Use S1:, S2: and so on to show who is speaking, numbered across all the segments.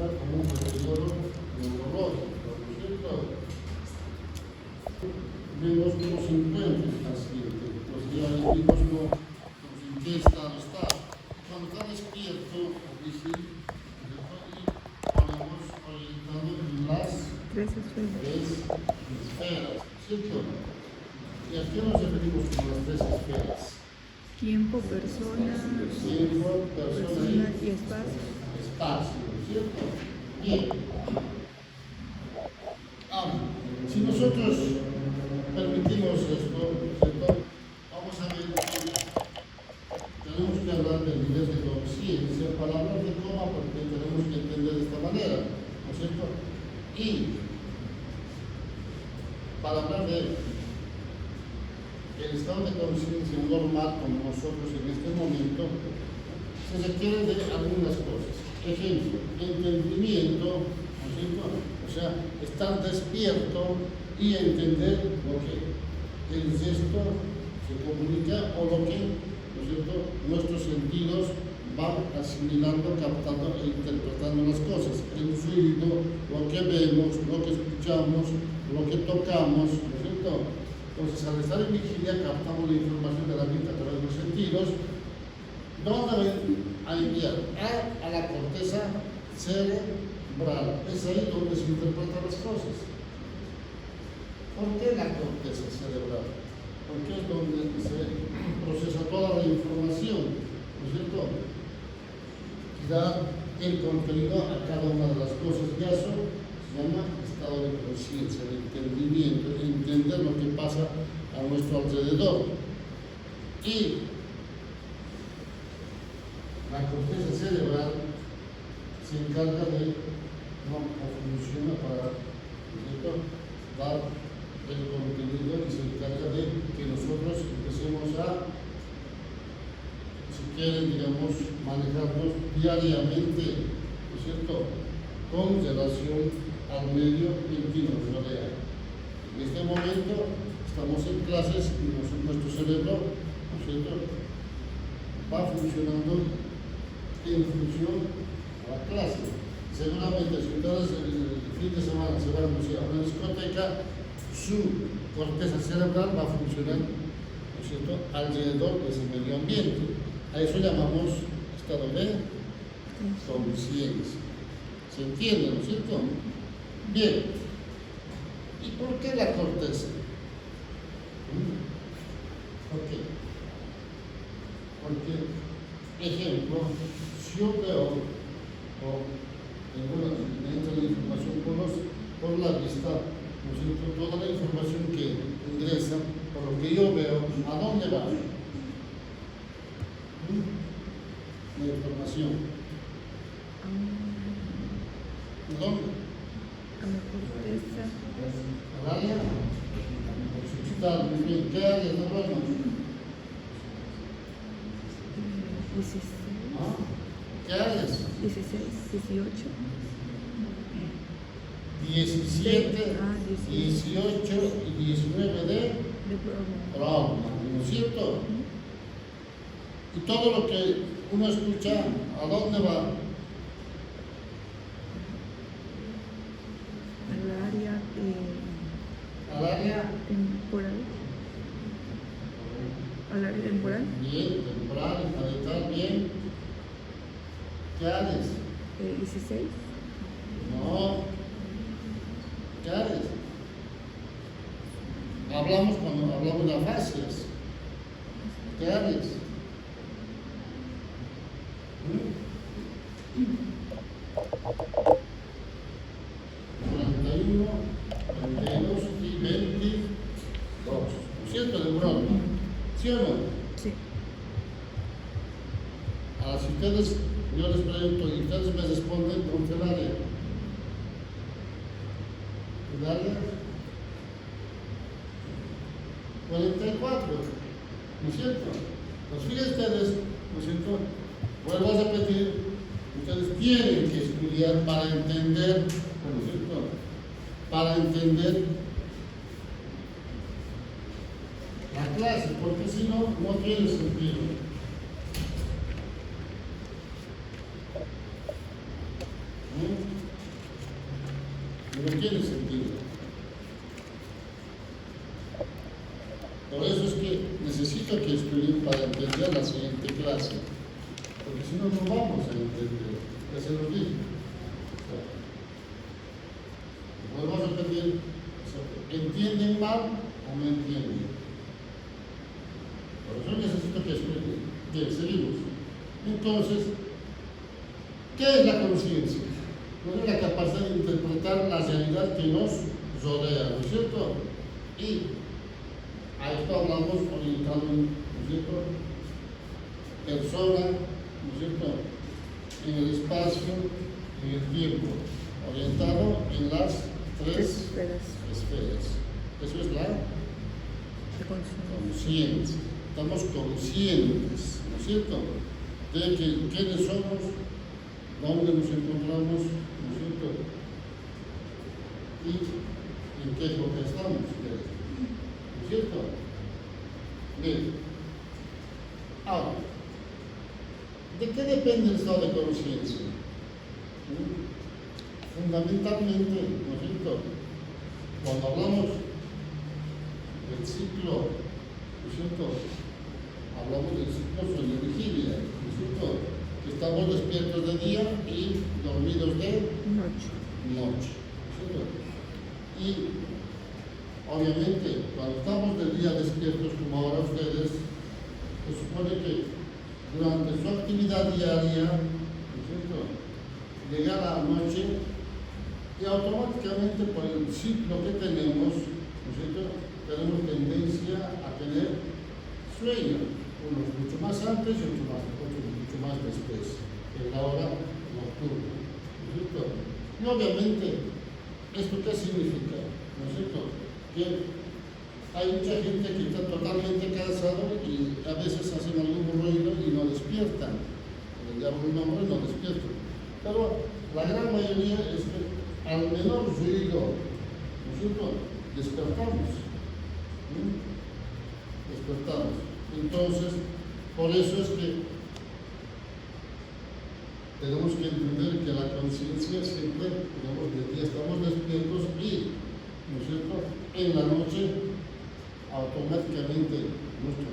S1: pasa como un deterioro neurológico, ¿no es cierto? Vemos cómo se encuentra el paciente, pues ya vimos en qué estado está. Cuando está despierto, dice, y ponemos orientado en las tres esferas, ¿cierto? ¿Y a qué nos referimos con las tres esferas?
S2: Tiempo, persona y espacio.
S1: Espacio, ¿cierto? Bien. Ahora, si nosotros permitimos esto, ¿cierto? Vamos a ver que tenemos que hablar del nivel de conciencia para hablar de coma, porque tenemos que entender de esta manera, ¿no es cierto? Y para hablar de el estado de conciencia normal como nosotros en este momento, se requiere de algunas cosas. Ejemplo, entendimiento, ¿no es cierto? O sea, estar despierto y entender lo que el gesto se comunica o lo que, ¿no es cierto?, nuestros sentidos van asimilando, captando e interpretando las cosas. El fluido, lo que vemos, lo que escuchamos, lo que tocamos, ¿no es cierto? Entonces, al estar en vigilia, captamos la información de la mente a través de los sentidos. ¿Dónde a enviar? A la corteza cerebral. Es ahí donde se interpretan las cosas. ¿Por qué la corteza cerebral? Porque es donde se procesa toda la información, ¿no es cierto? Y da el contenido a cada una de las cosas. Y eso se llama estado de conciencia, de entendimiento, de entender lo que pasa a nuestro alrededor. Y la corteza cerebral se encarga de, no funciona para, ¿cierto?, dar el contenido y se encarga de que nosotros empecemos a, si quieren, digamos, manejarnos diariamente, ¿no es cierto?, con relación al medio en que nos rodea. En este momento estamos en clases y nuestro cerebro, ¿no es cierto?, va funcionando en función a la clase. Seguramente si ustedes el fin de semana se van a una discoteca, su corteza cerebral va a funcionar, ¿no es cierto?, alrededor de ese medio ambiente. A eso llamamos estado de conciencia. ¿Se entiende, no es cierto? Bien. ¿Y por qué la corteza? ¿Por qué? Porque, ejemplo, si yo veo o me entra la información por la vista, ¿no es cierto?, toda la información que ingresa, por lo que yo veo, ¿a dónde va? La información. ¿Dónde?
S2: A la corteza.
S1: ¿Al área? Occipital, muy bien. ¿Qué área es normal?
S2: 16.
S1: ¿Ah? ¿Qué áreas?
S2: 16, 18.
S1: 17, 18 y 19 de Brahma, ¿no es cierto? Y todo lo que uno escucha, ¿a dónde va?
S2: Al área temporal. Al área temporal.
S1: Bien, temporal, capital, bien. ¿Qué áreas?
S2: 16.
S1: No. ¿Qué áreas? Hablamos cuando hablamos de fases. ¿Qué áreas? 41, 22 y 22. ¿No es cierto, de Brahma? ¿Sí o no?
S2: Sí.
S1: Ahora, si ustedes, yo les pregunto y ustedes me responden, ¿por qué el área? ¿El área? 44, ¿no es cierto? Pues fíjense ustedes, ¿no es cierto? Vuelvo a repetir, ustedes tienen que estudiar para entender, ¿no es cierto?, para entender la clase, porque si no, no tiene sentido. ¿Mm? no tiene sentido. Por eso es que necesito que estudien para entender la siguiente clase, porque si no, no vamos a entender. Ya se lo dije. Vuelvo a repetir, ¿entienden mal o no entienden? Por eso necesito que estudien. Bien, seguimos. Entonces, ¿qué es la conciencia? No es la capacidad de interpretar la realidad que nos rodea, ¿no es cierto? Y a esto hablamos orientado, ¿no es cierto? Persona, ¿no es cierto? En el espacio, en el tiempo, orientado en las tres esferas. Eso es la conciencia. Estamos conscientes, ¿no es cierto?, de que quiénes somos, dónde nos encontramos, ¿no es cierto?, y en qué época estamos, ¿no es cierto? Bien. Ahora, ¿de qué depende el estado de conciencia? Fundamentalmente, ¿no es cierto?, cuando hablamos del ciclo, ¿no es cierto?, hablamos del ciclo sueño-vigilia, ¿no es cierto?, estamos despiertos de día y dormidos de noche, ¿no es cierto? Y obviamente, cuando estamos de día despiertos como ahora ustedes, se supone que durante su actividad diaria, ¿no es cierto?, llega la noche y automáticamente por el ciclo que tenemos, ¿no es cierto?, tenemos tendencia a tener sueño, unos mucho más antes y otros mucho más después, en la hora nocturna, ¿no es cierto? Y obviamente, ¿esto qué significa? ¿No es cierto? Que hay mucha gente que está totalmente cansado y a veces hacen algún ruido y no despiertan. Le llamo un nombre y no despiertan. Pero la gran mayoría es que al menor ruido, ¿no es cierto?, despertamos. Despertamos. Entonces, por eso es que tenemos que entender que la conciencia siempre, digamos, de día estamos despiertos y, ¿no es cierto?, en la noche automáticamente nuestro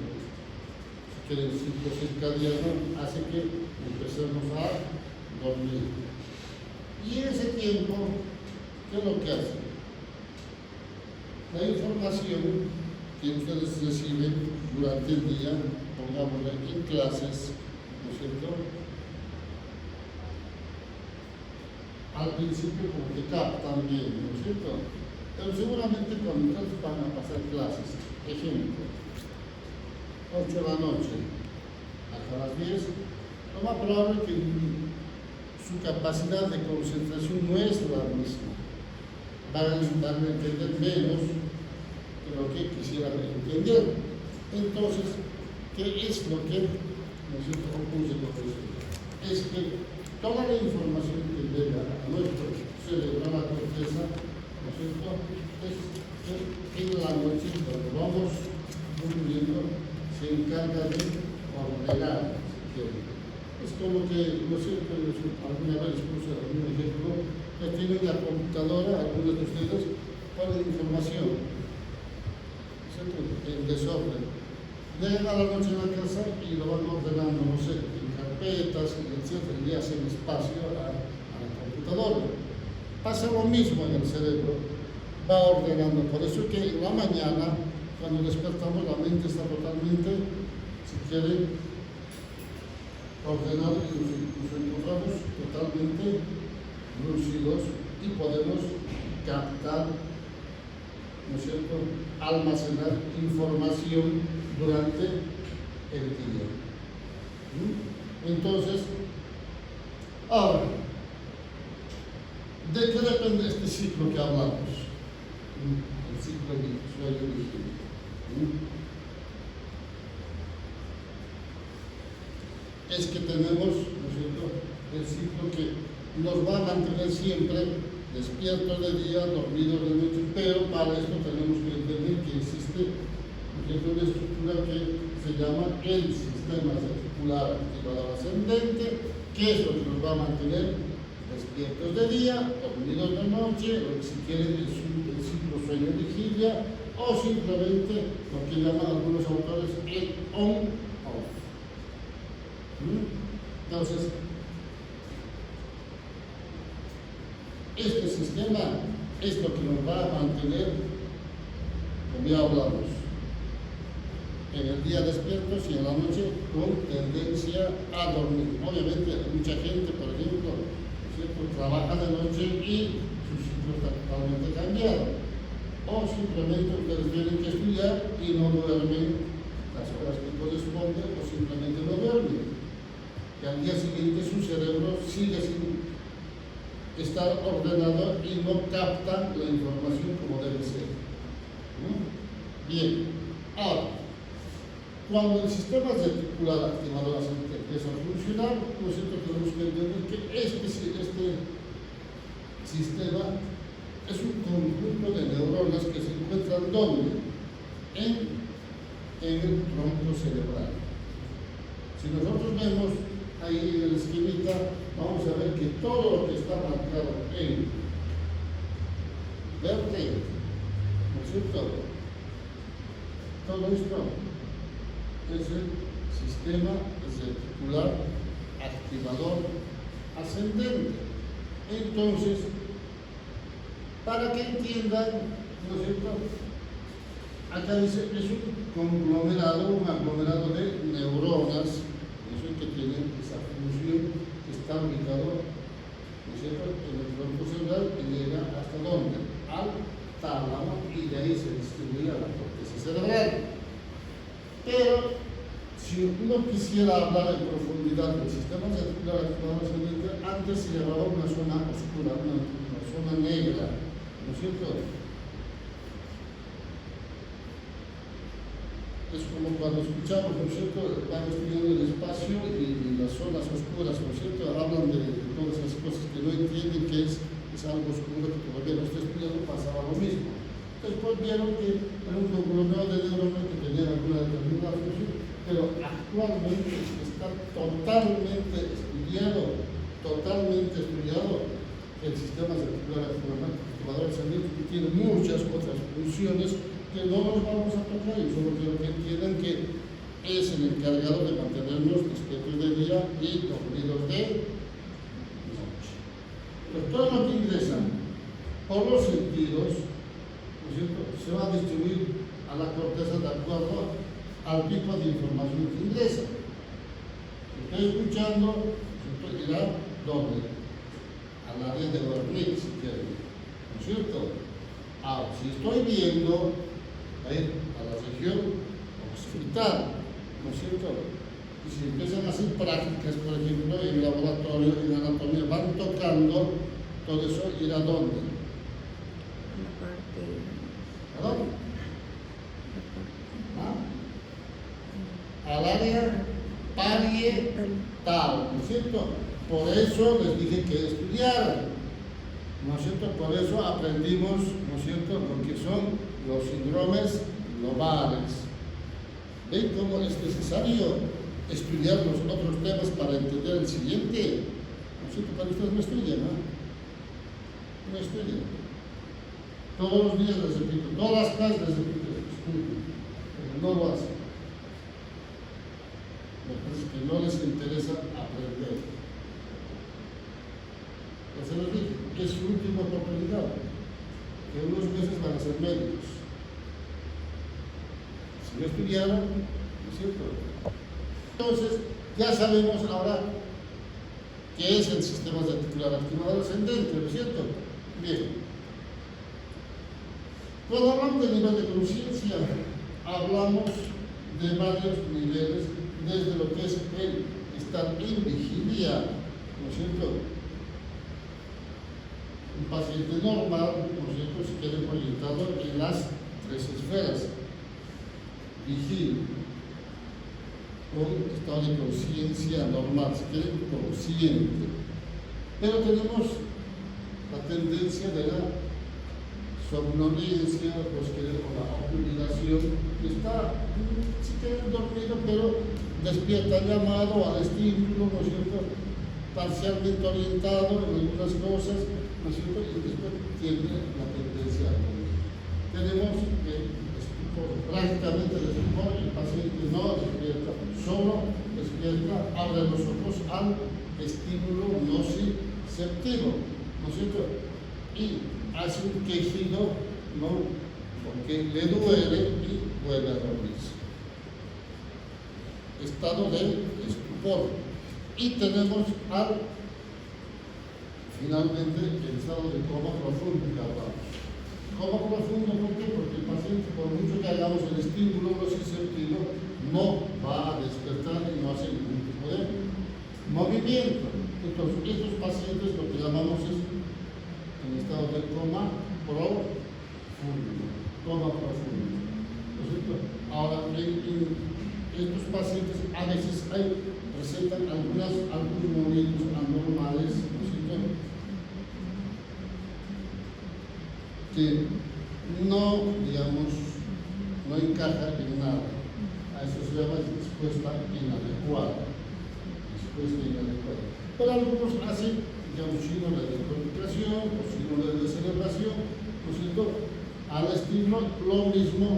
S1: ciclo circadiano hace que empecemos a dormir. Y en ese tiempo, ¿qué es lo que hace? La información que ustedes reciben durante el día, pongámosle en clases, ¿no es cierto?, al principio como que captan bien, ¿no es cierto?, pero seguramente cuando ustedes van a pasar clases, ejemplo, 8 de la noche hasta las 10, lo más probable es que su capacidad de concentración no es la misma. Van a entender menos de lo que quisieran entender. Entonces, ¿qué es lo que ocurre con eso? Es que toda la información que llega a nuestro cerebro, a la corteza, ¿no es cierto?, es que en la noche, cuando vamos durmiendo, se encarga de ordenar. Es como que, ¿no es cierto?, alguna vez puse algún ejemplo, que tienen la computadora, algunos de ustedes, para la información, ¿cierto?, en desorden. Llegan a la noche a la casa y lo van ordenando, no sé, en carpetas, etc., y hacen espacio a la computadora. Pasa lo mismo en el cerebro, va ordenando. Por eso que en la mañana, cuando despertamos, la mente está totalmente, si quieren, ordenada y nos encontramos totalmente lúcidos y podemos captar, ¿no es cierto?, almacenar información durante el día. Entonces, ahora, ¿de qué depende este ciclo que hablamos? El ciclo de sueño-vigilia. Es que tenemos, ¿no es cierto?, el ciclo que nos va a mantener siempre despiertos de día, dormidos de noche, pero para esto tenemos que entender que existe una estructura que se llama el sistema reticular activador ascendente, que es lo que nos va a mantener despiertos de día, dormidos de noche, o si quieren el ciclo sueño-vigilia, o simplemente lo que llaman algunos autores el on-off. Entonces, este sistema es lo que nos va a mantener, como ya hablamos, en el día despiertos y en la noche con tendencia a dormir. Obviamente, mucha gente, por ejemplo, ¿cierto?, trabaja de noche y su ciclo está totalmente cambiado. O simplemente ustedes tienen que estudiar y no duermen las horas que corresponden, o simplemente no duermen. Y al día siguiente su cerebro sigue sin estar ordenado y no capta la información como debe ser. Bien, ahora, cuando el sistema reticular activador empieza a funcionar, nosotros tenemos que entender que este sistema es un conjunto de neuronas que se encuentran ¿dónde? En el tronco cerebral. Si nosotros vemos ahí en el esquemita, vamos a ver que todo lo que está marcado en verde, ¿no es cierto? Todo esto es el sistema reticular activador ascendente. Entonces, para que entiendan, ¿no es cierto?, acá dice, es un aglomerado de neuronas, eso que tienen esa función, que está ubicado, ¿no es cierto?, en el tronco cerebral, y llega hasta dónde, al tálamo, y de ahí se distribuye a la corteza cerebral. Pero si uno quisiera hablar en profundidad del sistema reticular activador ascendente, antes se llamaba una zona oscura, una zona negra, ¿no es cierto? Es como cuando escuchamos, ¿no es cierto?, van estudiando el espacio y las zonas oscuras, ¿no es cierto?, hablan de todas esas cosas que no entienden que es algo oscuro que todavía no está estudiando, pasaba lo mismo. Después vieron que era un conglomerado de neuronas que tenían alguna determinada función, pero actualmente está totalmente estudiado el sistema reticular activador ascendente, que tiene muchas otras funciones que no nos vamos a tocar, y solo quiero que entiendan que es el encargado de mantenernos despiertos de día y dormidos de noche. Pues todo lo que ingresa por los sentidos, ¿no es cierto?, se va a distribuir a la corteza de acuerdo al tipo de información que ingresa. Si estoy escuchando, irá ¿dónde? Al área de dormir, si quieren, ¿no es cierto? Ahora, si estoy viendo, va a ir a la región occipital, ¿no es cierto? Y si empiezan a hacer prácticas, por ejemplo, en el laboratorio, en anatomía, van tocando, todo eso irá ¿a dónde?
S2: La parte.
S1: ¿A dónde? Al área parietal, ¿no es cierto? Por eso les dije que estudiaran, ¿no es cierto? Por eso aprendimos, ¿no es cierto?, lo que son los síndromes globales. ¿Ven cómo es necesario estudiar los otros temas para entender el siguiente? ¿No es cierto? Para ustedes no estudian, ¿no? No estudian. Todos los días les repito, todas las clases les repito, estudian, pero no lo hacen. Lo que pasa es que no les interesa aprender. Ya se los dije, es su última oportunidad, que unos meses van a ser médicos. Si no estudiaron, ¿no es cierto? Entonces, ya sabemos ahora qué es el sistema reticular activador ascendente, ¿no es cierto? Bien. Cuando hablamos del nivel de conciencia, hablamos de varios niveles, desde lo que es el estar en vigilia, ¿no es cierto? Un paciente normal, ¿no es cierto?, se queda orientado en las tres esferas. Vigilia, con estado de conciencia normal, se queda consciente. Pero tenemos la tendencia de la somnolencia, pues que con la obligación, que está, si queda dormido, pero despierta llamado al estímulo, ¿no es cierto?, parcialmente orientado en algunas cosas, ¿no es cierto? Y después tiene la tendencia a comer. Tenemos que prácticamente el paciente no despierta, solo despierta, abre los ojos al estímulo nociceptivo, ¿no es cierto? Y hace un quejido, ¿no? Porque le duele y vuelve a dormirse. Estado de estupor. Y tenemos finalmente el estado de coma profundo que hablamos. Coma profundo, ¿por qué? Porque el paciente, por mucho que hagamos el estímulo nociceptivo, no va a despertar y no hace ningún tipo de movimiento. Entonces, estos pacientes lo que llamamos es en estado de coma profundo. Coma profundo. ¿No es cierto? Ahora, estos pacientes a veces presentan algunos movimientos anormales, ¿no es cierto? Que no, digamos, no encaja en nada. A eso se llama respuesta inadecuada. Pero algunos hacen, digamos, signos de descodificación o signos de descelebración, ¿no es cierto? Al estímulo, lo mismo,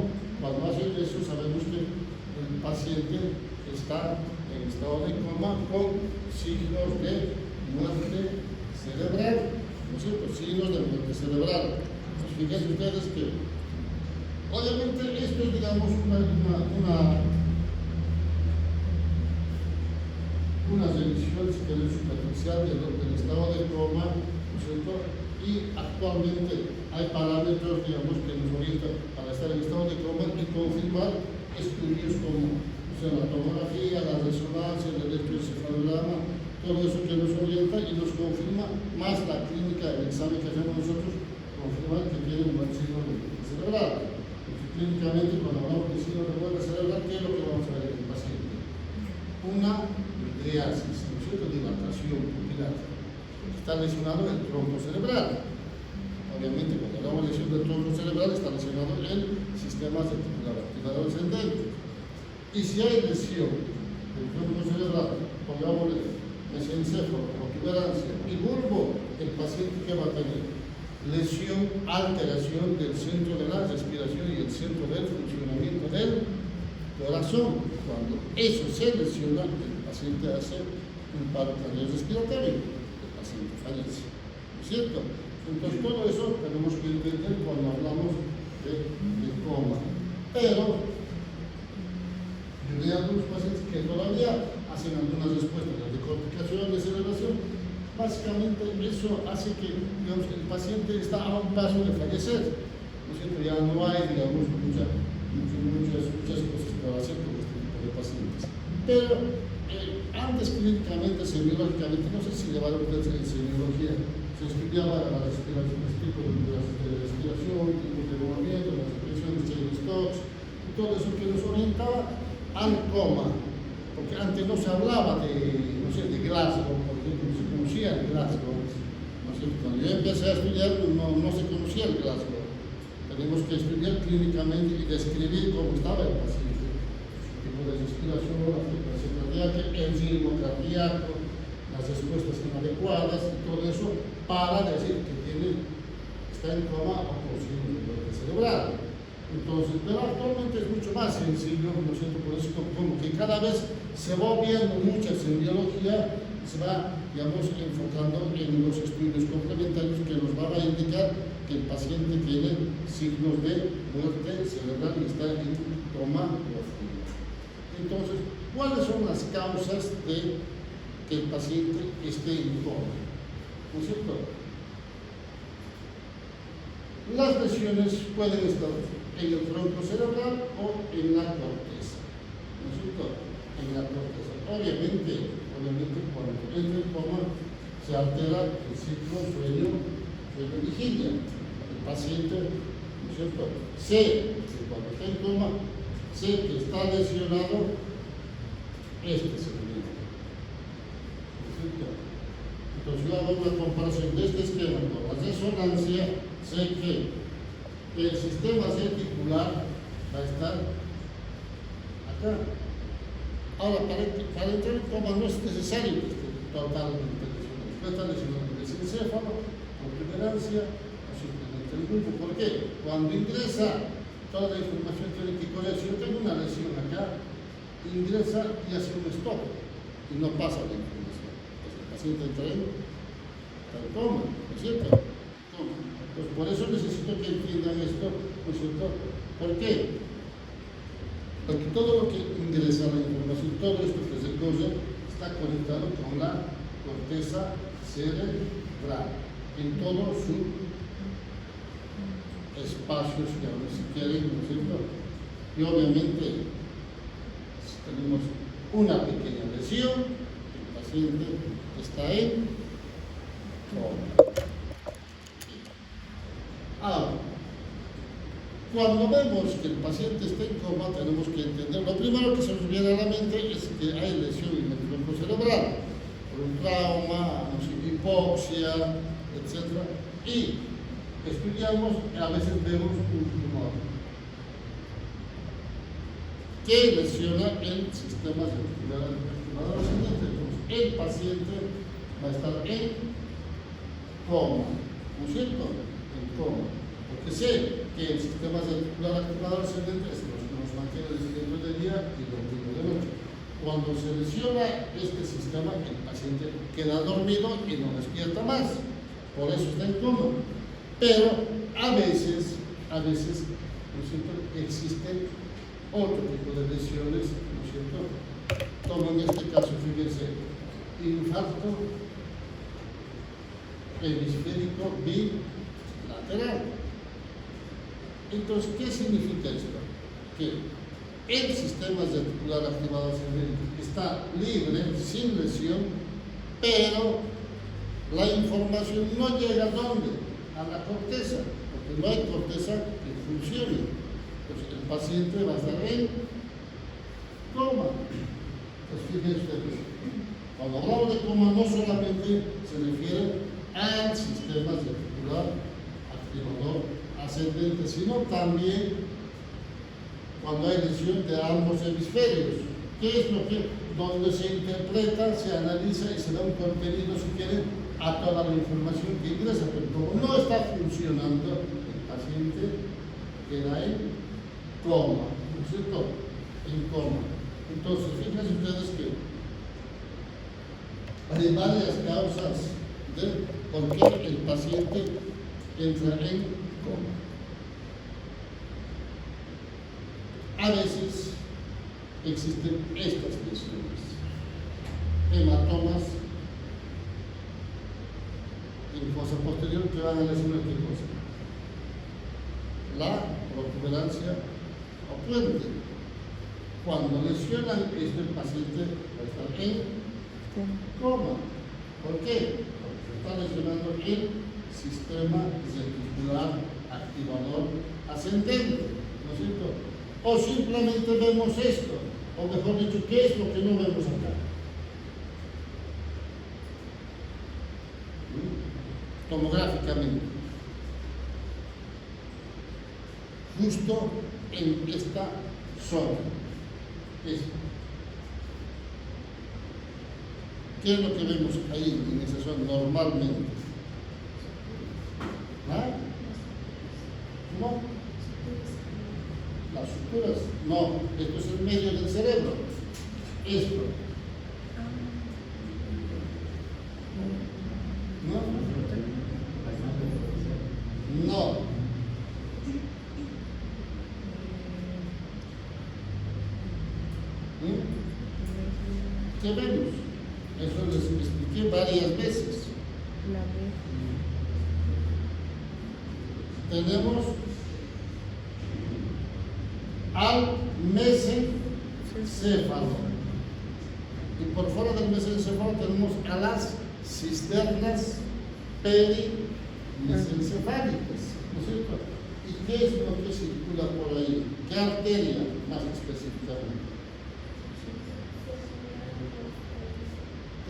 S1: cuando hacen eso, sabemos que el paciente está en estado de coma con signos de muerte cerebral, ¿no es cierto? Signos de muerte cerebral. Pues fíjense ustedes que, obviamente, esto es, digamos, una revisión, si querés, superficial del estado de coma, ¿no es cierto? Y actualmente hay parámetros, digamos, que nos orientan para estar en estado de coma y confirmar estudios como la tomografía, la resonancia, el electroencefalograma, todo eso que nos orienta y nos confirma más la clínica, el examen que hacemos nosotros, confirma que tiene un buen signo de muerte cerebral. Porque clínicamente, cuando hablamos de signo de muerte cerebral, ¿qué es lo que vamos a ver en el paciente? Una midriasis, ¿no es cierto? Dilatación pupilar. Está lesionado el tronco cerebral. Obviamente, cuando hablamos de lesión del tronco cerebral, está lesionado el sistema reticular vertebral ascendente. Y si hay lesión del tronco cerebral, pongámosle mesencéfalo, protuberancia y bulbo, el paciente que va a tener lesión, alteración del centro de la respiración y el centro del funcionamiento del corazón. Cuando eso se lesiona, el paciente hace un paro cardiorrespiratorio, el paciente fallece. ¿No es cierto? Entonces, todo eso tenemos que entender cuando hablamos de coma. Pero hay algunos pacientes que todavía hacen algunas respuestas de decorticación, de celebración. Básicamente eso hace que, digamos, el paciente está a un paso de fallecer. ¿No es cierto? Ya no hay, digamos, muchas cosas para hacer con este tipo de pacientes. Pero antes clínicamente, semiológicamente, no sé si llevaron ustedes en semiología, se estudiaba la respiración, los tipos de respiración, tipos de movimiento, las expresiones de Stokes, y todo eso que nos orientaba al coma, porque antes no se hablaba de, no sé, de Glasgow, por ejemplo, no se conocía el Glasgow, ¿no es cierto? Cuando yo empecé a estudiar no se conocía el Glasgow. Tenemos que estudiar clínicamente y describir cómo estaba el paciente, su tipo de respiración, la frecuencia cardíaca, el ritmo cardíaco, las respuestas inadecuadas y todo eso para decir que está en coma o posible muerte cerebral. Entonces, pero actualmente es mucho más sencillo, ¿no es cierto? Por eso como que cada vez se va viendo mucha semiología, se va, digamos, enfocando en los estudios complementarios que nos van a indicar que el paciente tiene signos de muerte cerebral y está en coma profundo. Entonces, ¿cuáles son las causas de que el paciente esté en coma? ¿No es cierto? Las lesiones pueden estar en el tronco cerebral o en la corteza, ¿no es cierto? En la corteza. Obviamente cuando entra en coma se altera el ciclo sueño-vigilia. El paciente, ¿no es cierto? Sé que cuando está en coma, sé que está lesionado este segmento, ¿no es cierto? Entonces yo hago una comparación de este esquema con la resonancia, sé que el sistema reticular va a estar acá. Ahora, para entrar en coma no es necesario que esté totalmente no está lesionando el encéfalo, protuberancia, o simplemente el grupo. ¿Por qué? Cuando ingresa, toda la información tiene que correr. Si yo tengo una lesión acá, ingresa y hace un stop y no pasa la información. Entonces el paciente entra en coma, ¿no es cierto? Coma. Entonces por eso necesito que entiendan esto, ¿no es cierto? ¿Por qué? Porque todo lo que ingresa la información, todo esto que se coge, está conectado con la corteza cerebral en todo su espacio, si quieren, ¿no es cierto? Y obviamente, si tenemos una pequeña lesión, el paciente está en coma. Ahora, cuando vemos que el paciente está en coma, tenemos que entender, lo primero que se nos viene a la mente es que hay lesión en el tronco cerebral, por un trauma, no sé, hipoxia, etc. Y estudiamos, a veces vemos un tumor que lesiona el sistema reticular ascendente. Entonces, el paciente va a estar en coma, ¿no es cierto? En coma. Porque sé que el sistema reticular ascendente es lo que nos mantiene despierto de día y dormido de noche. Cuando se lesiona este sistema, el paciente queda dormido y no despierta más. Por eso está en coma. Pero a veces, ¿no es cierto?, existen otro tipo de lesiones, ¿no es cierto? Como en este caso, fíjense, infarto hemisférico bilateral. Entonces, ¿qué significa esto? Que el sistema reticular activado ascendente está libre, sin lesión, pero la información no llega ¿a dónde? A la corteza, porque no hay corteza que funcione. Entonces, el paciente va a estar en coma. Entonces, fíjense ustedes, cuando hablamos de coma, no solamente se refiere al sistema reticular activador ascendente, sino también cuando hay lesión de ambos hemisferios, que es lo que, donde se interpreta, se analiza y se da un contenido, si quieren, a toda la información que ingresa. Pero como no está funcionando, el paciente queda en coma, ¿no es cierto? En coma. Entonces, fíjense ustedes que hay varias causas de por qué el paciente entra en coma. A veces existen estas lesiones, hematomas en fosa posterior que van a lesionar qué cosa, la protuberancia o puente. Cuando lesionan esto, el paciente va a estar en coma. ¿Por qué? Porque se está lesionando el sistema reticular activador ascendente, ¿no es cierto? O simplemente vemos esto, o mejor dicho, ¿qué es lo que no vemos acá? Tomográficamente, justo en esta zona. ¿Qué es lo que vemos ahí en esa zona normalmente? ¿Ah? ¿No? Las suturas, no, esto es el medio del cerebro. Esto. ¿No? No. ¿Qué vemos? Eso les expliqué varias veces. Tenemos al mesencéfalo y por fuera del mesencéfalo tenemos a las cisternas perimesencefálicas, ¿no es cierto? ¿Y qué es lo que circula por ahí? ¿Qué arteria más específicamente?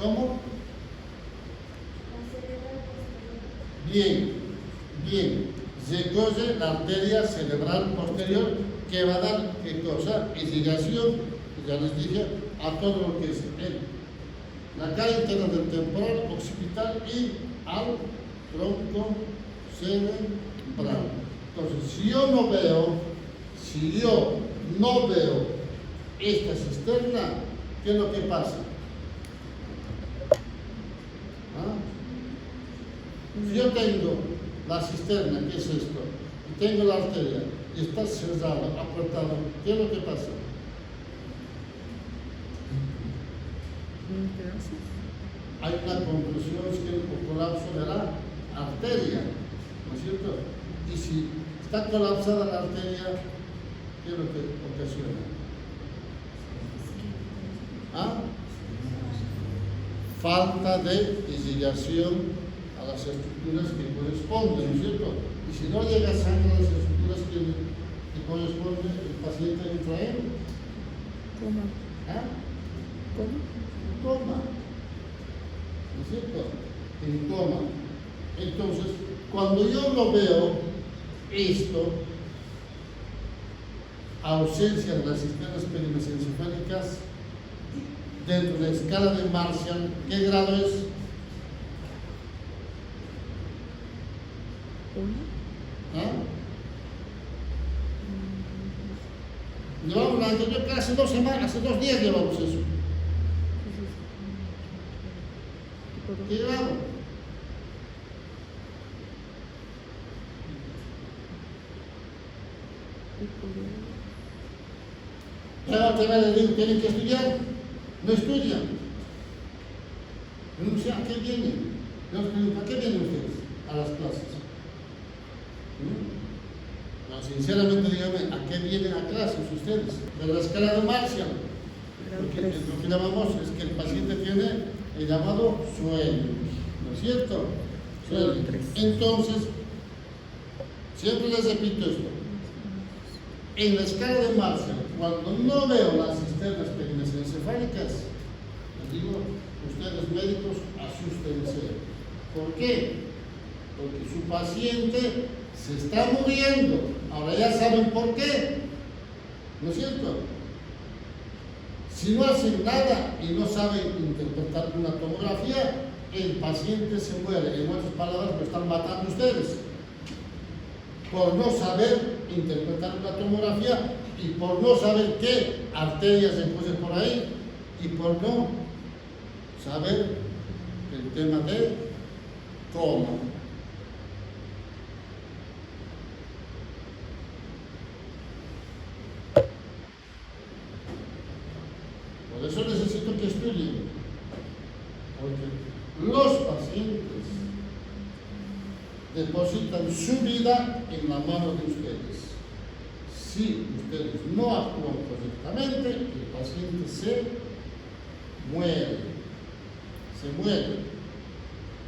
S1: ¿Cómo? Bien. Se coge la arteria cerebral posterior que va a dar, ¿qué cosa? Irrigación, ya les dije, a todo lo que es el la cara interna del temporal occipital y al tronco cerebral. Entonces, si yo no veo esta cisterna, ¿qué es lo que pasa? ¿Ah? Si yo tengo la cisterna, ¿qué es esto? Y tengo la arteria, y está cerrada, apretada, ¿qué es lo que pasa? Hay una compresión o colapso de la arteria, ¿no es cierto? Y si está colapsada la arteria, ¿qué es lo que ocasiona? ¿Ah? Falta de irrigación a las estructuras que corresponden, ¿no es cierto? Y si no llega sangre a las estructuras que corresponden, el paciente entra en
S2: Coma.
S1: ¿ah?
S2: ¿Cómo?
S1: Coma, ¿no es cierto? En coma. Entonces, cuando yo no veo esto, ausencia de las cisternas perimesencefálicas dentro de la escala de Marshall, ¿qué grado es?
S2: ¿Uno?
S1: ¿Ah? Llevamos la anterior clase 2 semanas, hace 2 días llevamos eso. ¿Qué grado? Ahora les digo, ¿tienen que estudiar? No estudian. No sé a qué vienen. ¿A qué vienen ustedes a las clases? No, sinceramente díganme, ¿a qué vienen a clases ustedes? De la escala de Marshall. Porque lo que llamamos es que el paciente tiene el llamado sueño, ¿no es cierto? Sueño. Entonces, siempre les repito esto. En la escala de Marshall, cuando no veo las cisternas perimesencefálicas, les digo, ustedes médicos, asústense. ¿Por qué? Porque su paciente se está muriendo. Ahora ya saben por qué, ¿no es cierto? Si no hacen nada y no saben interpretar una tomografía, el paciente se muere. En otras palabras, lo están matando ustedes. Por no saber interpretar una tomografía y por no saber qué arterias se ponen por ahí y por no saber el tema de coma. Por eso necesito que estudien, porque los pacientes depositan su vida en la mano de ustedes. Si ustedes no actúan correctamente, el paciente se muere.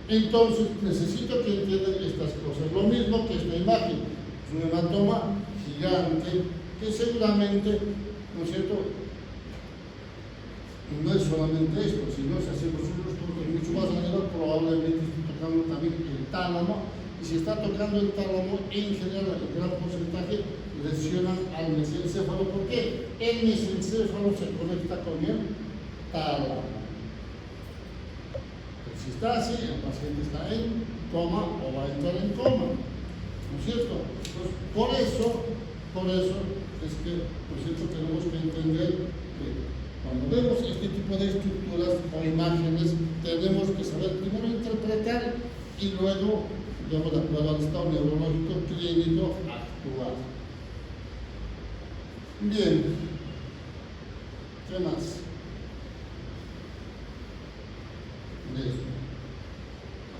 S1: Entonces necesito que entiendan estas cosas. Lo mismo que esta imagen, es un hematoma gigante que seguramente, ¿no es cierto?, no es solamente esto, sino si hacemos unos puntos mucho más arriba, probablemente esté tocando también el tálamo. Y si está tocando el tálamo, en general, el gran porcentaje lesionan al mesencéfalo. ¿Por qué? El mesencéfalo se conecta con el tálamo. Pero si está así, el paciente está en coma o va a entrar en coma, ¿no es cierto? Entonces, por eso es que, por cierto, tenemos que entender que cuando vemos este tipo de estructuras o imágenes, tenemos que saber primero interpretar y luego, digamos, de acuerdo al estado neurológico clínico, actuar. Bien, ¿qué más? Eso.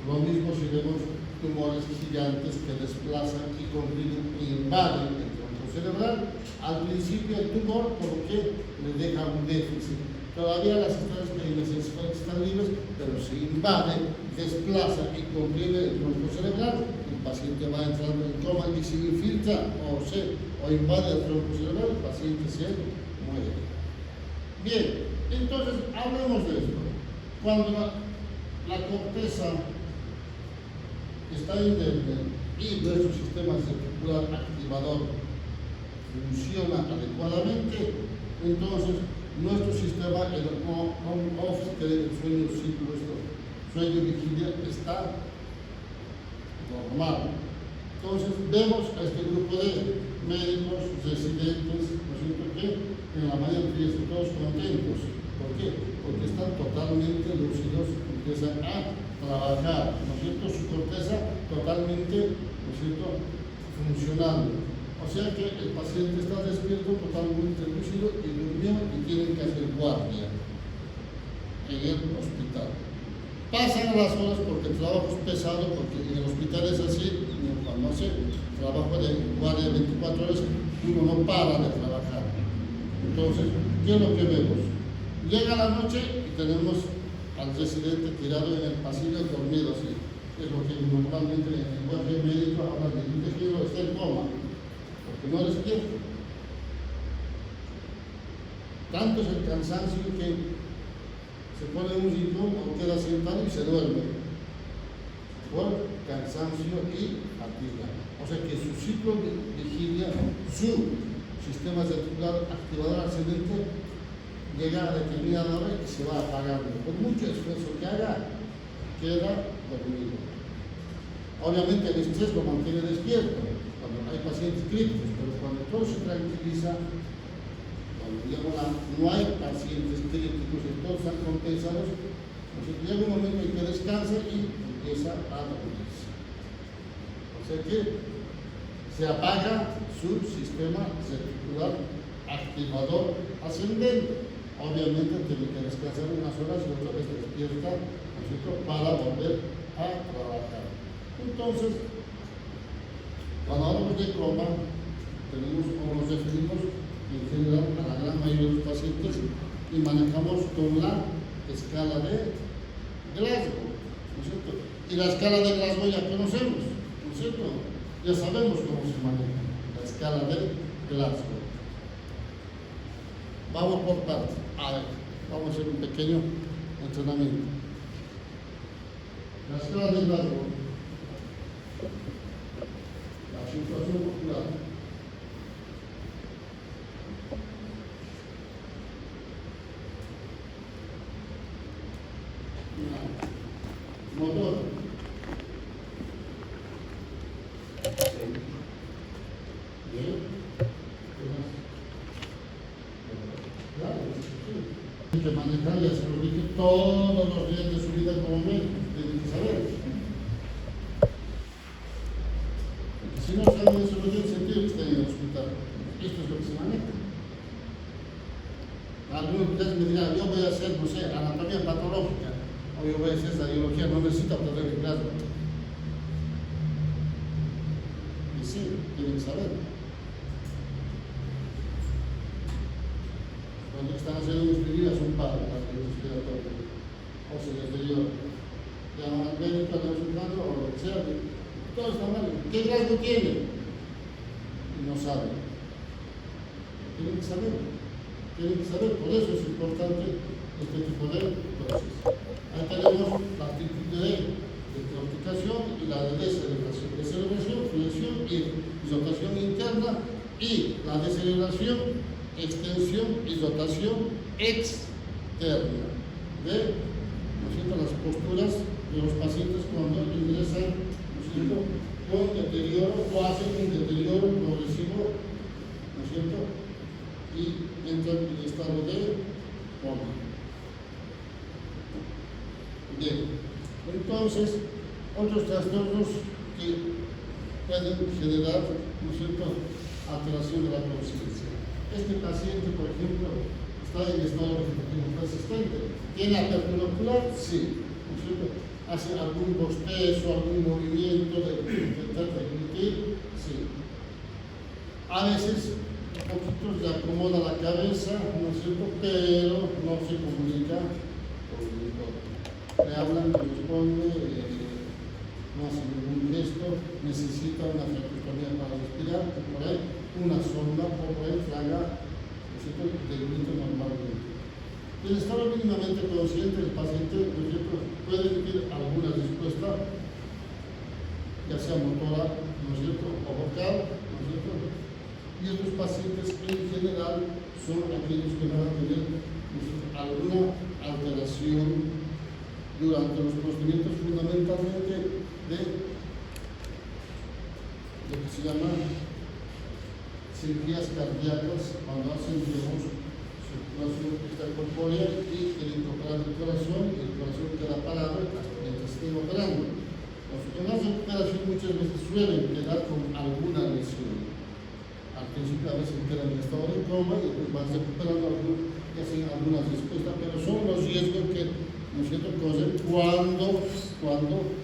S1: Lo mismo si vemos tumores gigantes que desplazan y comprimigen e invaden el tronco cerebral. Al principio el tumor, porque le deja un déficit. Todavía las cisternas perimesencefálicas están libres, pero se invade, desplaza y comprime el tronco cerebral, el paciente va entrando en coma y se infiltra o invade el tronco cerebral, el paciente se muere. Bien, entonces hablemos de esto. Cuando la corteza está indemne y nuestro sistema reticular activador funciona adecuadamente, entonces nuestro sistema, el on-off, que es el sueño ciclo, sueño vigilia, está normal. Entonces vemos a este grupo de médicos, residentes, ¿no es cierto?, que en la mañana empiezan todos contentos. ¿Por qué? Porque están totalmente lúcidos, empiezan a trabajar, ¿no es cierto?, su corteza totalmente, ¿no es cierto?, funcionando. O sea que el paciente está despierto, totalmente lúcido y durmió y tienen que hacer guardia en el hospital. Pasan las horas porque el trabajo es pesado, porque en el hospital es así, cuando hace trabajo de guardia 24 horas, uno no para de trabajar. Entonces, ¿qué es lo que vemos? Llega la noche y tenemos al residente tirado en el pasillo dormido así. Es lo que normalmente en el lenguaje médico habla de un tejido está en coma, porque no despierta. Tanto es el cansancio que se pone un rincón o queda sentado y se duerme por cansancio y fatiga. O sea que su ciclo de vigilia, su sistema reticular activador ascendente llega a determinada hora y se va apagando. Por mucho esfuerzo que haga, queda dormido. Obviamente el estrés lo mantiene despierto cuando hay pacientes críticos, pero cuando todo se tranquiliza, no hay pacientes críticos, todos están compensados, entonces llega un momento en que descansa y empieza a dormirse. O sea que se apaga su sistema reticular activador ascendente. Obviamente tiene que descansar unas horas y otra vez despierta, ¿no es cierto?, para volver a trabajar. Entonces, cuando hablamos de coma, tenemos o nos referimos en general a la gran mayoría de los pacientes y manejamos con la escala de Glasgow, ¿no es cierto? Y la escala de Glasgow ya conocemos, ¿no es cierto? Ya sabemos cómo se maneja la escala de Glasgow. Vamos por partes. A ver, vamos a hacer un pequeño entrenamiento. La escala de Glasgow, la situación popular. Motor. Bien. Hay que manejar y hacer todos los días de su vida como médico, tienen que saber. Porque si no saben eso, no tiene sentido que estén en el hospital. Esto es lo que se maneja. Algunos ustedes me dirán, yo voy a hacer, no sé, anatomía patológica. O yo voy a hacer radiología, no necesito aprender el Glasgow. Y sí, tienen que saber. Cuando están haciendo inspiradas un paro, para que los respiratorio, o se les deteriora. Llaman al médico, al consultante o lo que sea, todo está mal. ¿Qué Glasgow tiene? Y no saben. Tienen que saber. Tienen que saber, por eso es importante este tipo de procesos. Ahí tenemos la actitud de claudicación y la de deceleración. Deceleración, flexión y rotación interna, y la deceleración, extensión y rotación externa de, ¿no es cierto?, las posturas de los pacientes cuando ingresan, ¿no es cierto?, con deterioro o hacen un deterioro progresivo, ¿no es cierto?, y entran en estado de coma. Bien, entonces, otros trastornos que pueden generar, ¿no es cierto?, alteración de la conciencia. Este paciente, por ejemplo, está en estado vegetativo persistente. ¿Tiene apertura ocular? Sí, ¿no es cierto? ¿Hace algún bostezo, algún movimiento de intentar transmitir? Sí. A veces, un poquito le acomoda la cabeza, ¿no es cierto?, pero no se comunica con el doctor. Le hablan, le responde, no hace ningún gesto, necesita una traqueotomía para respirar, por ahí una sonda por ahí que haga, ¿no es cierto?, delimite normalmente. El estado mínimamente consciente del paciente, ¿no es cierto?, puede emitir alguna respuesta, ya sea motora, ¿no es cierto?, o vocal, ¿no es cierto?, y estos pacientes en general son aquellos que van a tener alguna alteración durante los procedimientos, fundamentalmente de lo que se llama cirugías cardíacas, cuando hacen, digamos, circulación extracorpórea y quieren operar el corazón, y el corazón queda parado mientras estén operando. En las operaciones muchas veces suelen quedar con alguna lesión. Al principio a veces quedan en estado de coma y después van recuperando y hacen algunas respuestas, pero son los riesgos que, ¿no es cierto?, corren cuando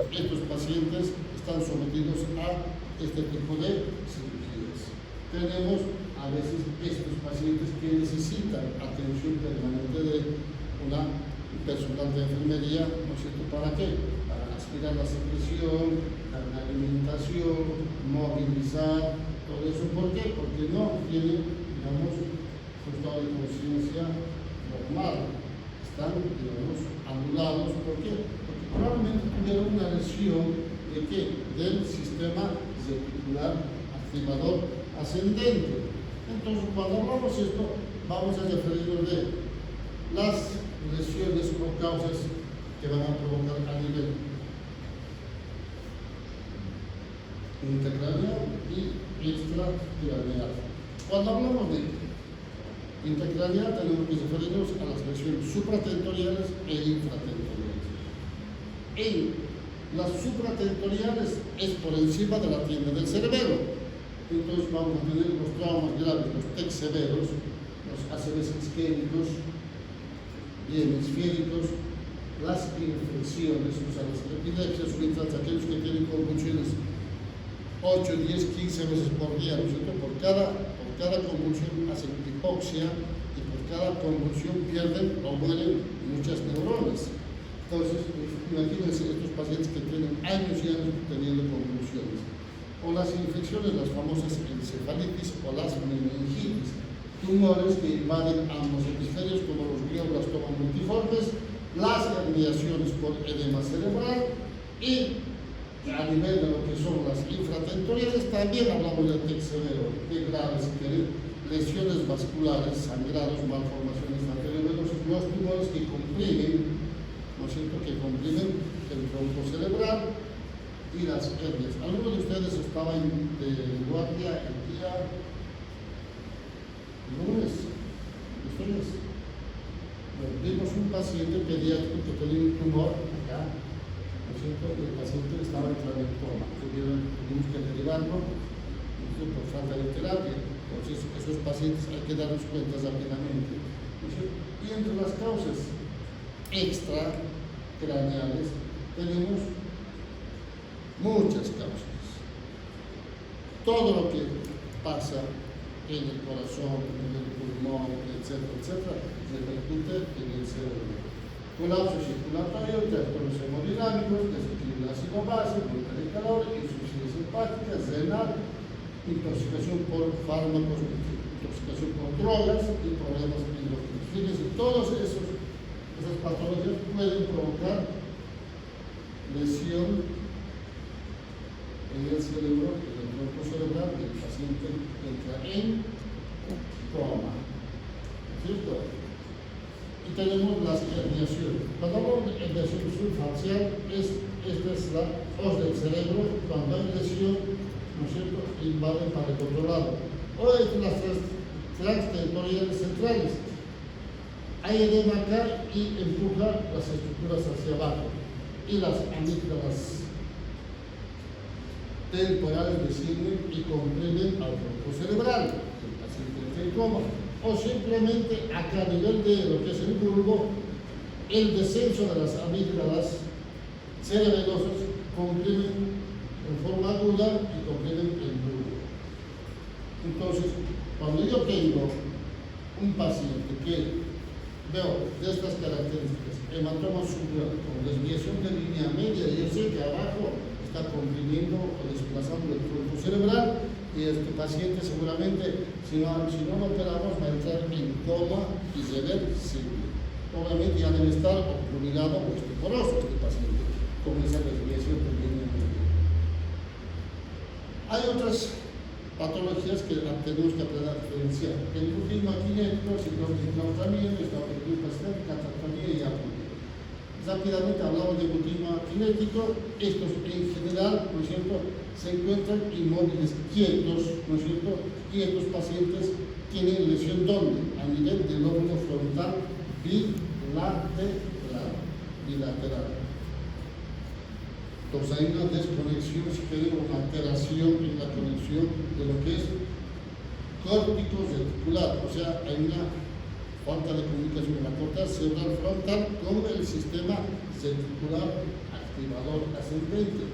S1: estos pacientes están sometidos a este tipo de cirugías. Tenemos a veces estos pacientes que necesitan atención permanente de una personal de enfermería, ¿no es cierto?, ¿para qué? Para aspirar la secreción, dar la alimentación, movilizar, todo eso. ¿Por qué? Porque no tienen, digamos, su estado de conciencia normal. Están, digamos, anulados. ¿Por qué? Porque probablemente tuvieron una lesión de ¿qué? Del sistema reticular activador ascendente. Entonces, cuando hablamos esto, vamos a referirnos de las lesiones o causas que van a provocar a nivel intracraneal y extracraneal. Cuando hablamos de intracraneal, tenemos que referirnos a las lesiones supratentoriales e infratentoriales. En las supratentoriales es por encima de la tienda del cerebelo. Entonces vamos a tener los traumas graves, los TEC severos, los ACVs isquémicos y hemisféricos, las infecciones, o sea, las epilepsias súbitas, aquellos que tienen convulsiones 8, 10, 15 veces por día, ¿no es cierto? Por cada convulsión hacen hipoxia y por cada convulsión pierden o mueren muchas neuronas. Entonces, imagínense estos pacientes que tienen años y años teniendo convulsiones. O las infecciones, las famosas encefalitis o las meningitis, tumores que invaden ambos hemisferios como los glioblastomas multiformes, las herniaciones por edema cerebral y a nivel de lo que son las infratentoriales también hablamos del TEC severo, de graves lesiones vasculares, sangrados, malformaciones arteriovenosas, los tumores que comprimen, ¿no es cierto?, que comprimen el tronco cerebral y las hernias. Algunos de ustedes estaban de guardia el día lunes. Ustedes vimos un paciente pediátrico que tenía un tumor acá, ¿no es cierto?, y el paciente estaba entrando en coma. Tuvimos que derivarlo por falta de terapia. Entonces, esos pacientes hay que darnos cuenta rápidamente, ¿no es cierto? Y entre las causas extracraneales tenemos muchas causas. Todo lo que pasa en el corazón, en el pulmón, etcétera, etcétera, repercute en el cerebro. Colapso circulatorio, trastornos hemodinámicos, desequilibrio ácido base, falta de calor, insuficiencia hepática, renal, intoxicación por fármacos, intoxicación por drogas y problemas endocrinos. Fíjense, todas esas patologías pueden provocar lesión en el cerebro, en el tronco cerebral, y el paciente entra en coma. ¿Cierto? Y tenemos las herniaciones. Cuando hablamos de herniación subfacial, esta es la hoz del cerebro, cuando hay lesión, ¿no es cierto?, invade para el otro lado. O es las transtentoriales centrales. Hay edema acá y empuja las estructuras hacia abajo. Y las amígdalas temporales descienden y comprimen al tronco cerebral. El paciente entra en coma. O simplemente acá a nivel de lo que es el bulbo, el descenso de las amígdalas cerebelosas comprimen en forma aguda y comprimen el bulbo. Entonces, cuando yo tengo un paciente que veo de estas características, hematoma subdural con desviación de línea media, y yo sé que abajo está comprimiendo o desplazando el tronco cerebral, y este paciente seguramente, si no lo operamos, va a entrar en coma y reversible. Obviamente ya debe estar obnubilado o osteoporoso este paciente, con esa desviación que viene. Hay otras patologías que tenemos que aprender a diferenciar. El mutismo aquinético, síndrome de claustramiento, estapeculpa estética, catatonia y apunte. Rápidamente hablamos de mutismo aquinético. Estos en general, ¿no es cierto?, se encuentran inmóviles quietos, ¿no es cierto?, y estos pacientes tienen lesión ¿dónde? A nivel del lóbulo frontal bilateral. Entonces hay una desconexión, si queremos, una alteración en la conexión de lo que es córtico reticular, o sea, hay una falta de comunicación de la corteza cerebral frontal con el sistema reticular activador ascendente.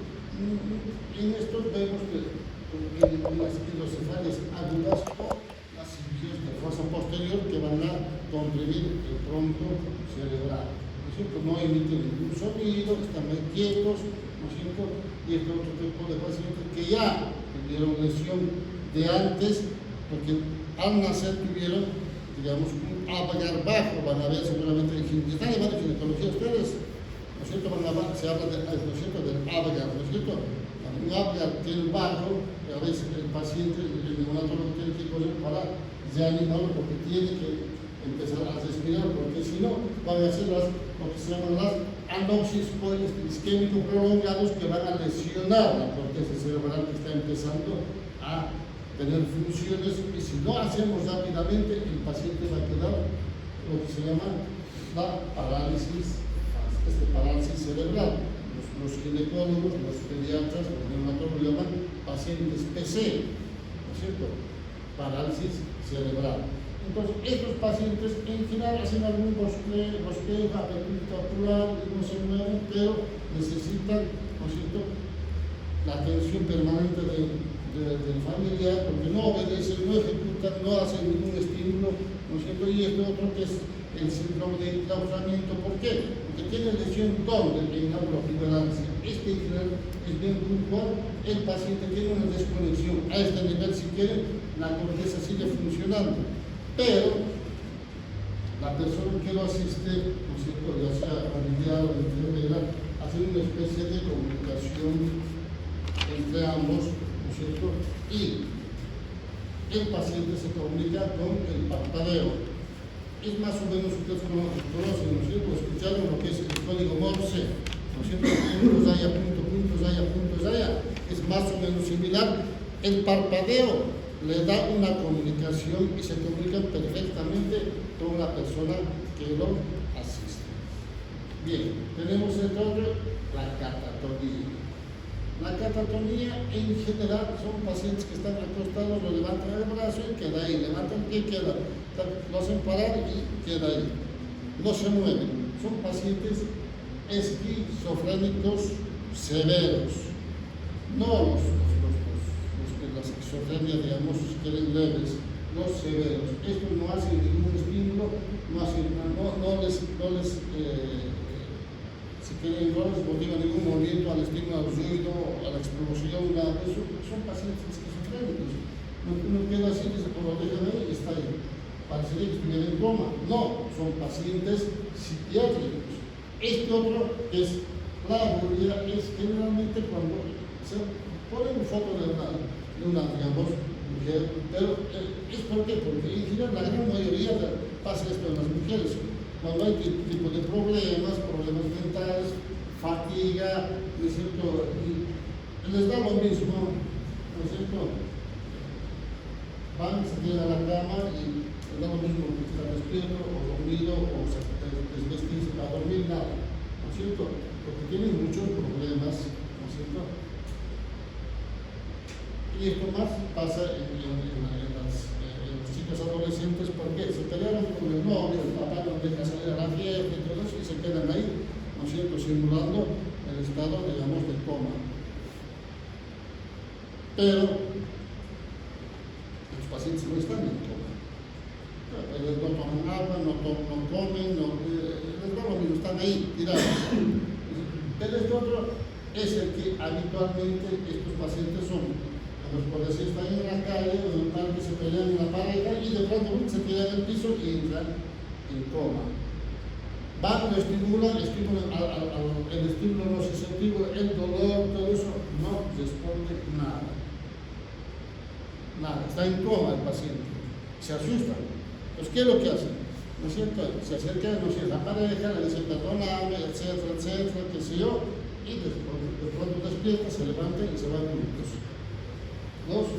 S1: En esto vemos que en las hidrocefalias agudas o las cirugías de fosa posterior que van a comprimir el tronco cerebral, ¿no es cierto? No emiten ningún sonido, están muy quietos, ¿no es cierto? Y este otro tipo de pacientes que ya tuvieron lesión de antes, porque al nacer tuvieron, digamos, un Apgar bajo, van a ver seguramente en ginecología ustedes, ¿no es cierto? Se habla ¿no es cierto?, del Apgar, ¿no es cierto? Un Apgar tiene bajo, a veces el paciente, el neonatólogo tiene que correr para reanimarlo porque tiene que empezar a respirar, porque si no van a hacer lo que se llaman las anopsis isquémico prolongados que van a lesionar la corteza cerebral que está empezando a tener funciones, y si no hacemos rápidamente, el paciente va a quedar lo que se llama la parálisis cerebral. Los ginecólogos, los pediatras, los neonatólogos lo llaman pacientes PC, ¿no es cierto? Parálisis cerebral. Entonces, estos pacientes en general hacen algún bosquejo, apertura ocular, no se mueven, pero necesitan, ¿no es cierto?, la atención permanente del familiar, porque no obedecen, no ejecutan, no hacen ningún estímulo, ¿no es cierto? Y este otro que es el síndrome de enclaustramiento. ¿Por qué? Porque tiene lesión donde en la protuberancia. Este en general es bien puntual. El paciente tiene una desconexión. A este nivel, si quieren, la corteza sigue funcionando. Pero la persona que lo asiste, ¿no es cierto?, ya sea familiar o enfermera, hace una especie de comunicación entre ambos, ¿no es cierto? Y el paciente se comunica con el parpadeo. Es más o menos, ustedes conocen, ¿no es cierto?, escucharon lo que es el código Morse, ¿no es cierto?, puntos allá, puntos allá, puntos allá. Es más o menos similar. El parpadeo le da una comunicación y se comunican perfectamente con la persona que lo asiste. Bien, tenemos entonces la catatonía. La catatonía en general son pacientes que están acostados, lo levantan el brazo y queda ahí, levantan el pie, queda, lo hacen parar y queda ahí. No se mueven. Son pacientes esquizofrénicos severos, no las esquizofrenias, digamos, si quieren leves, los severos. Estos no hacen ningún estímulo, no les si quieren, no les motiva ningún movimiento al estímulo, al ruido, a la explosión, nada de eso. Son pacientes esquizofrénicos. Uno queda así, dice, por lo dejan ahí y está ahí. Parecería que estuviera en coma. No, son pacientes psiquiátricos. Este otro es la aburrida, es generalmente cuando se ponen foto de una digamos, mujer, pero es por qué, porque en general la gran mayoría pasa esto en las mujeres. Cuando hay tipo de problemas mentales, fatiga, ¿no es cierto?, y les da lo mismo, ¿no es cierto? Van, se tiran a la cama y les da lo mismo que estar despierto o dormido o desvestirse para dormir, nada, ¿no es cierto? Porque tienen muchos problemas, ¿no es cierto? Y esto más pasa en las chicas adolescentes, porque se pelearon con el novio, el papá no deja salir a la fiesta y todo eso, y se quedan ahí, ¿no es cierto?, simulando el estado, digamos, de coma. Pero los pacientes no están en coma. Ellos no toman agua, no comen, les da lo mismo, están ahí, tirados. Pero este otro es el que habitualmente estos pacientes son. Los policías están en la calle, o en el parque se pelean en la pareja y de pronto se tiran en el piso y entran en coma. Van, lo estimulan, el estímulo nociceptivo, el dolor, todo eso, no responde nada. nada, está en coma el paciente, se asusta. Entonces, ¿qué es lo que hacen? ¿No es cierto? Se acerca, no sé, la pareja, le dice perdóname, etcétera, etcétera, qué sé yo, y de pronto despierta, se levanta y se van juntos. Los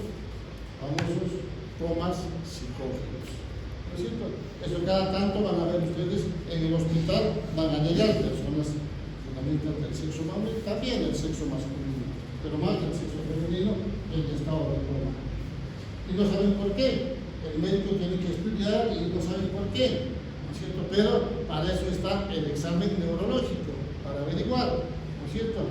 S1: famosos comas psicóticos. ¿No es cierto? Eso cada tanto van a ver ustedes en el hospital, van a llegar personas fundamentalmente del sexo masculino, también el sexo masculino, pero más del sexo femenino, en estado de coma. Y no saben por qué. El médico tiene que estudiar y no saben por qué, ¿no es cierto? Pero para eso está el examen neurológico, para averiguar, ¿no es cierto?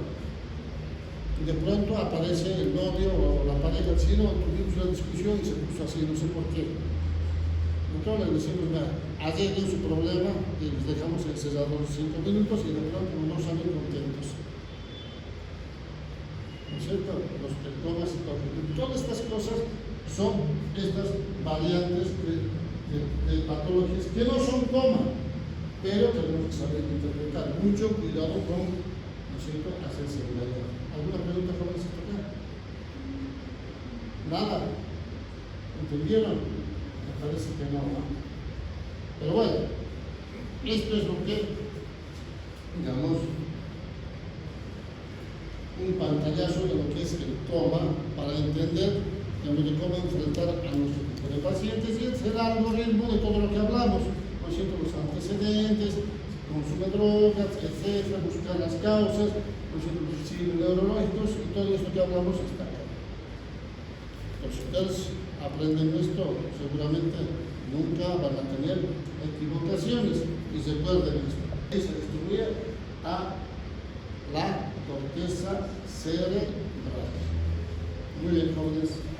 S1: Y de pronto aparece el novio o la pareja, si no, tuvimos una discusión y se puso así, no sé por qué. Entonces les decimos, mira, arreglen su problema y les dejamos encerrados 5 minutos y de pronto no salen contentos. ¿No es cierto? Los tomas y todo. Todas estas cosas son estas variantes de patologías que no son coma, pero tenemos que saber interpretar. Mucho cuidado con, ¿no es cierto?, hacerse engañar. ¿Alguna pregunta con ese tema? Nada. ¿Entendieron? Me parece que no, ¿no? Pero bueno, esto es lo que, digamos, un pantallazo de lo que es el coma para entender de cómo enfrentar a nuestro tipo de pacientes y es el algoritmo de todo lo que hablamos, ¿no es cierto? Los antecedentes, consume drogas, etcétera, buscar las causas, ¿no es cierto? Los signos neurológicos y todo esto que hablamos está acá. Entonces, ustedes aprenden esto, seguramente nunca van a tener equivocaciones y recuerden esto. Se distribuye a la corteza cerebral. Muy bien, jóvenes.